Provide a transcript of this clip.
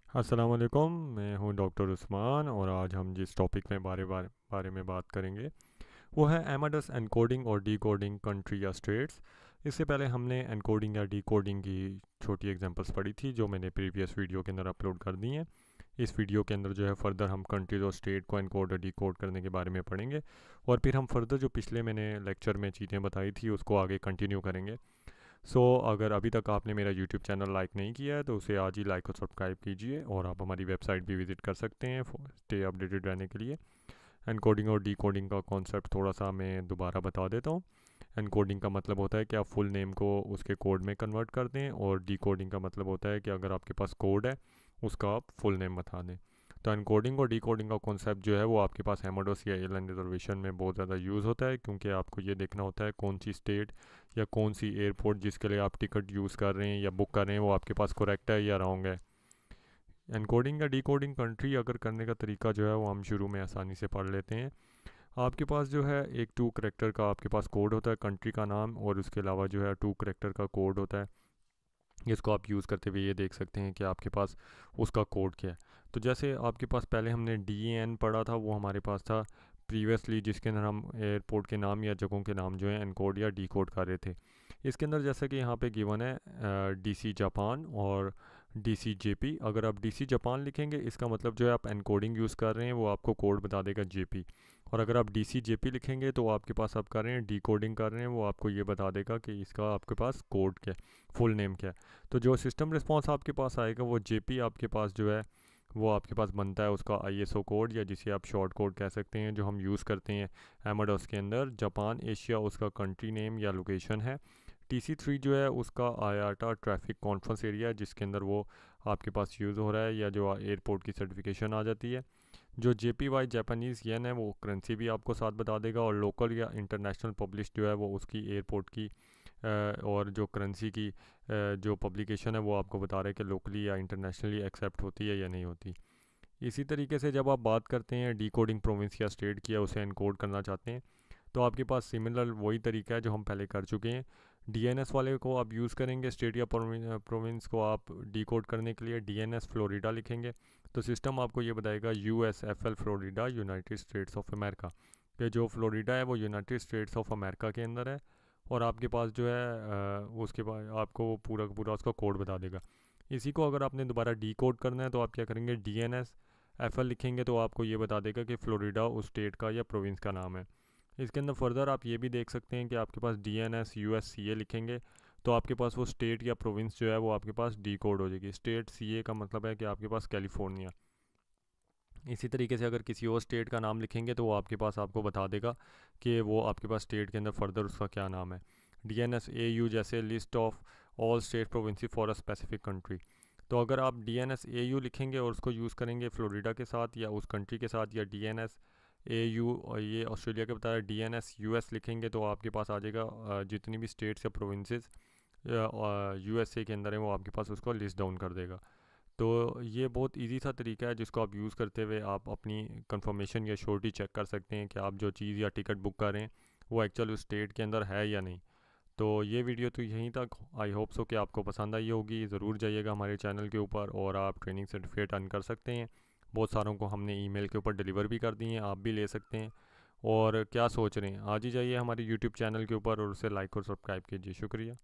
अस्सलाम वालेकुम, मैं हूं डॉक्टर उस्मान और आज हम जिस टॉपिक में बारे में बात करेंगे वो है एमाडस एनकोडिंग और डीकोडिंग कंट्री या स्टेट्स। इससे पहले हमने एनकोडिंग या डीकोडिंग की छोटी एग्जांपल्स पढ़ी थी जो मैंने प्रीवियस वीडियो के अंदर अपलोड कर दी हैं। इस वीडियो के अंदर जो है फर्दर हम कंट्रीज और स्टेट को एनकोड और डीकोड करने के बारे में पढ़ेंगे और फिर हम फर्दर जो पिछले मैंने लेक्चर में चीज़ें बताई थी उसको आगे कंटिन्यू करेंगे। अगर अभी तक आपने मेरा यूट्यूब चैनल लाइक नहीं किया है तो उसे आज ही लाइक और सब्सक्राइब कीजिए और आप हमारी वेबसाइट भी विज़िट कर सकते हैं स्टे अपडेटेड रहने के लिए। एनकोडिंग और डीकोडिंग का कॉन्सेप्ट थोड़ा सा मैं दोबारा बता देता हूँ। एनकोडिंग का मतलब होता है कि आप फुल नेम को उसके कोड में कन्वर्ट कर दें और डीकोडिंग का मतलब होता है कि अगर आपके पास कोड है उसका आप फुल नेम बता दें। तो एनकोडिंग और डीकोडिंग का कॉन्सेप्ट जो है वो आपके पास एमाडोस या एयरलाइन रिजर्वेशन में बहुत ज़्यादा यूज़ होता है, क्योंकि आपको ये देखना होता है कौन सी स्टेट या कौन सी एयरपोर्ट जिसके लिए आप टिकट यूज़ कर रहे हैं या बुक कर रहे हैं वो आपके पास करेक्ट है या रॉन्ग है। एनकोडिंग या डीकोडिंग कंट्री अगर करने का तरीका जो है वो हम शुरू में आसानी से पढ़ लेते हैं। आपके पास जो है एक 2 करैक्टर का आपके पास कोड होता है कंट्री का नाम, और उसके अलावा जो है 2 करैक्टर का कोड होता है जिसको आप यूज़ करते हुए ये देख सकते हैं कि आपके पास उसका कोड क्या है। तो जैसे आपके पास पहले हमने DEN पढ़ा था, वो हमारे पास था प्रीवियसली, जिसके अंदर हम एयरपोर्ट के नाम या जगहों के नाम जो है एनकोड या डीकोड कर रहे थे। इसके अंदर जैसा कि यहाँ पे गिवन है DC जापान और DC JP। अगर आप DC जापान लिखेंगे इसका मतलब जो है आप एनकोडिंग यूज़ कर रहे हैं, वो आपको कोड बता देगा JP। और अगर आप DC JP लिखेंगे तो आपके पास आप कर रहे हैं डीकोडिंग कर रहे हैं, वो आपको ये बता देगा कि इसका आपके पास कोड क्या है, फुल नेम क्या है। तो जो सिस्टम रिस्पॉन्स आपके पास आएगा वो JP आपके पास जो है वो आपके पास बनता है उसका ISO कोड, या जिसे आप शॉर्ट कोड कह सकते हैं, जो हम यूज़ करते हैं एमाडोस के अंदर। जापान एशिया उसका कंट्री नेम या लोकेशन है। TC3 जो है उसका आयाटा ट्रैफिक कॉन्फ्रेंस एरिया है, जिसके अंदर वो आपके पास यूज़ हो रहा है या जो एयरपोर्ट की सर्टिफिकेशन आ जाती है। जो JPY जापानीज़ येन है वो करेंसी भी आपको साथ बता देगा, और लोकल या इंटरनेशनल पब्लिश जो है वो उसकी एयरपोर्ट की और जो करेंसी की जो पब्लिकेशन है वो आपको बता रहा है कि लोकली या इंटरनेशनली एक्सेप्ट होती है या नहीं होती। इसी तरीके से जब आप बात करते हैं डीकोडिंग प्रोविंस या स्टेट की या उसे एनकोड करना चाहते हैं तो आपके पास सिमिलर वही तरीका है जो हम पहले कर चुके हैं। DNS वाले को आप यूज़ करेंगे, स्टेट या प्रोविंस को आप डीकोड करने के लिए DNS फ्लोरिडा लिखेंगे तो सिस्टम आपको ये बताएगा USFL Florida United states of America, कि जो फ्लोरिडा है वो यूनाइटेड स्टेट्स ऑफ अमेरिका के अंदर है। और आपके पास जो है उसके बाद आपको वो पूरा का पूरा उसका कोड बता देगा। इसी को अगर आपने दोबारा डीकोड करना है तो आप क्या करेंगे, DNS FL लिखेंगे तो आपको ये बता देगा कि फ्लोरिडा उस स्टेट का या प्रोविंस का नाम है। इसके अंदर फर्दर आप ये भी देख सकते हैं कि आपके पास DNS USCA लिखेंगे तो आपके पास वो स्टेट या प्रोविंस जो है वो आपके पास डीकोड हो जाएगी। स्टेट CA का मतलब है कि आपके पास कैलिफोर्निया। इसी तरीके से अगर किसी और स्टेट का नाम लिखेंगे तो वो आपके पास आपको बता देगा कि वो आपके पास स्टेट के अंदर फर्दर उसका क्या नाम है। DNS AU जैसे list of all state provinces for a specific country. तो अगर आप DNS AU लिखेंगे और उसको यूज़ करेंगे फ्लोरिडा के साथ या उस कंट्री के साथ, या DNS AU और ये ऑस्ट्रेलिया के बता रहा है DNS US लिखेंगे तो आपके पास आ जाएगा जितनी भी स्टेट्स या प्रोविंसेस USA के अंदर है वो आपके पास उसको लिस्ट डाउन कर देगा। तो ये बहुत इजी सा तरीका है जिसको आप यूज़ करते हुए आप अपनी कंफर्मेशन या श्योरिटी चेक कर सकते हैं कि आप जो चीज़ या टिकट बुक कर रहे हैं वो एक्चुअल उस स्टेट के अंदर है या नहीं। तो ये वीडियो तो यहीं तक। आई होप सो कि आपको पसंद आई होगी। ज़रूर जाइएगा हमारे चैनल के ऊपर और आप ट्रेनिंग सर्टिफिकेट अर्न कर सकते हैं। बहुत सारों को हमने ईमेल के ऊपर डिलीवर भी कर दिए हैं, आप भी ले सकते हैं। और क्या सोच रहे हैं, आज ही जाइए हमारे यूट्यूब चैनल के ऊपर और उसे लाइक और सब्सक्राइब कीजिए। शुक्रिया।